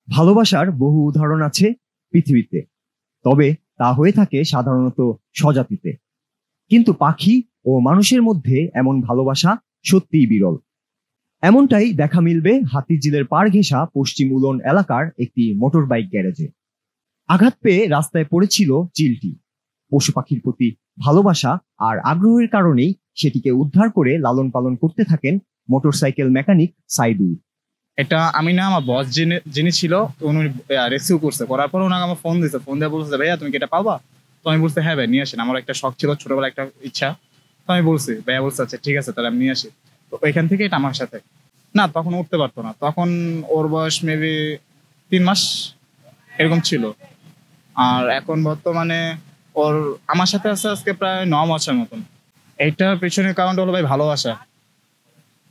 ভালোবাসার বহু উদাহরণ আছে পৃথিবীতে, তবে তা হয়ে থাকে সাধারণত স্বজাতিতে। কিন্তু পাখি ও মানুষের মধ্যে এমন ভালোবাসা সত্যিই বিরল। এমনটাই দেখা মিলবে হাতিরঝিলের পাড় ঘেঁষা পশ্চিম উলন এলাকার একটি মোটর বাইক গ্যারেজে। আঘাত পেয়ে রাস্তায় পড়েছিল চিলটি। পশু পাখির প্রতি ভালোবাসা আর আগ্রহের কারণেই সেটিকে উদ্ধার করে লালন পালন করতে থাকেন মোটরসাইকেল মেকানিক সাইদুল। এটা আমি না, আমার বস যিনি ছিল উনি রেস্কিউ করছে, করার পর ওনাকে আমার ফোন দিয়েছে, ফোন দিয়ে বলছে ভাইয়া তুমি কি এটা পাবা? তো আমি বলছি হ্যাঁ ভাই নিয়ে আসেন, আমার একটা শখ ছিল, ছোটবেলা একটা ইচ্ছা। তো আমি বলছি, ভাইয়া বলছে আচ্ছা ঠিক আছে তাহলে আমি নিয়ে আসি। তো ওইখান থেকে এটা আমার সাথে না, তখন উঠতে পারতো না, তখন ওর বয়স মেবি 3 মাস এরকম ছিল। আর এখন বর্তমানে ওর আমার সাথে আছে আজকে প্রায় 9 মাসের মতন। এইটার পেছনের কারণটা হলো ভাই ভালোবাসা।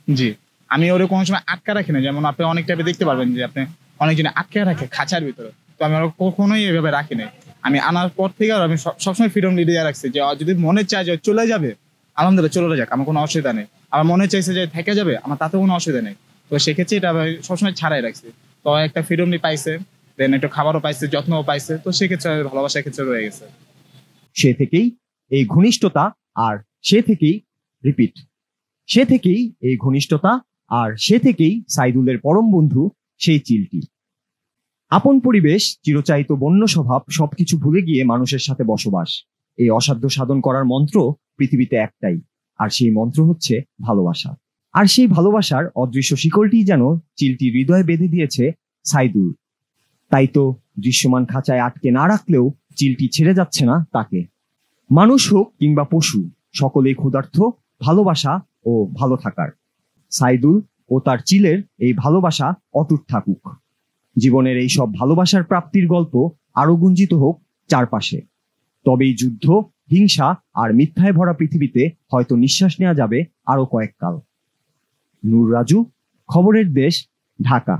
জি, আমি ওরে কোনো সময় আটকা রাখি না, যেমন আপনি অনেক টাইপে দেখতে পারবেন যে আপনি অনেকজনে আটকে রাখে খাঁচার ভিতরে, তো আমি ওরা কখনোই এভাবে রাখি নাই। আমি আনার পর থেকে আর আমি সবসময় ফ্রিডম দিয়ে রাখছি যে যদি মনে চায় যে চলে যাবে আলহামদুলিল্লাহ চলে যাক, আমার কোনো অসুবিধা নেই। আমার মনে চাইছে যে থেকে যাবে, আমার তাতে কোনো অসুবিধা নেই। তো সেক্ষেত্রে এটা সবসময় ছাড়াই রাখছি। তো একটা ফ্রিডম পাইছে, দেন একটু খাবারও পাইছে, যত্নও পাইছে, তো সেক্ষেত্রে ভালোবাসার ক্ষেত্রে রয়ে গেছে। সে থেকেই এই ঘনিষ্ঠতা, আর সে থেকেই রিপিট সে থেকেই এই ঘনিষ্ঠতা, আর সে থেকেই সাইদুলের পরম বন্ধু সেই চিলটি। আপন পরিবেশ, চিরচাহিত বন্য স্বভাব সবকিছু ভুলে গিয়ে মানুষের সাথে বসবাস, এই অসাধ্য সাধন করার মন্ত্র পৃথিবীতে একটাই, আর সেই মন্ত্র হচ্ছে ভালোবাসা। আর সেই ভালোবাসার অদৃশ্য শিকলটি যেন চিলটি হৃদয়ে বেঁধে দিয়েছে সাইদুল। তাই তো দৃশ্যমান খাঁচায় আটকে না রাখলেও চিলটি ছেড়ে যাচ্ছে না তাকে। মানুষ হোক কিংবা পশু, সকলেই ক্ষুধার্ত ভালোবাসা ও ভালো থাকার। সাইদুল ও তার চিলের এই ভালোবাসা অটুট থাকুক। জীবনের এই সব ভালোবাসার প্রাপ্তির গল্প আরো গুঞ্জিত হোক চারপাশে। তবেই যুদ্ধ, হিংসা আর মিথ্যায় ভরা পৃথিবীতে হয়তো নিঃশ্বাস নেওয়া যাবে আরো কয়েক কাল। নূর রাজু, খবরের দেশ, ঢাকা।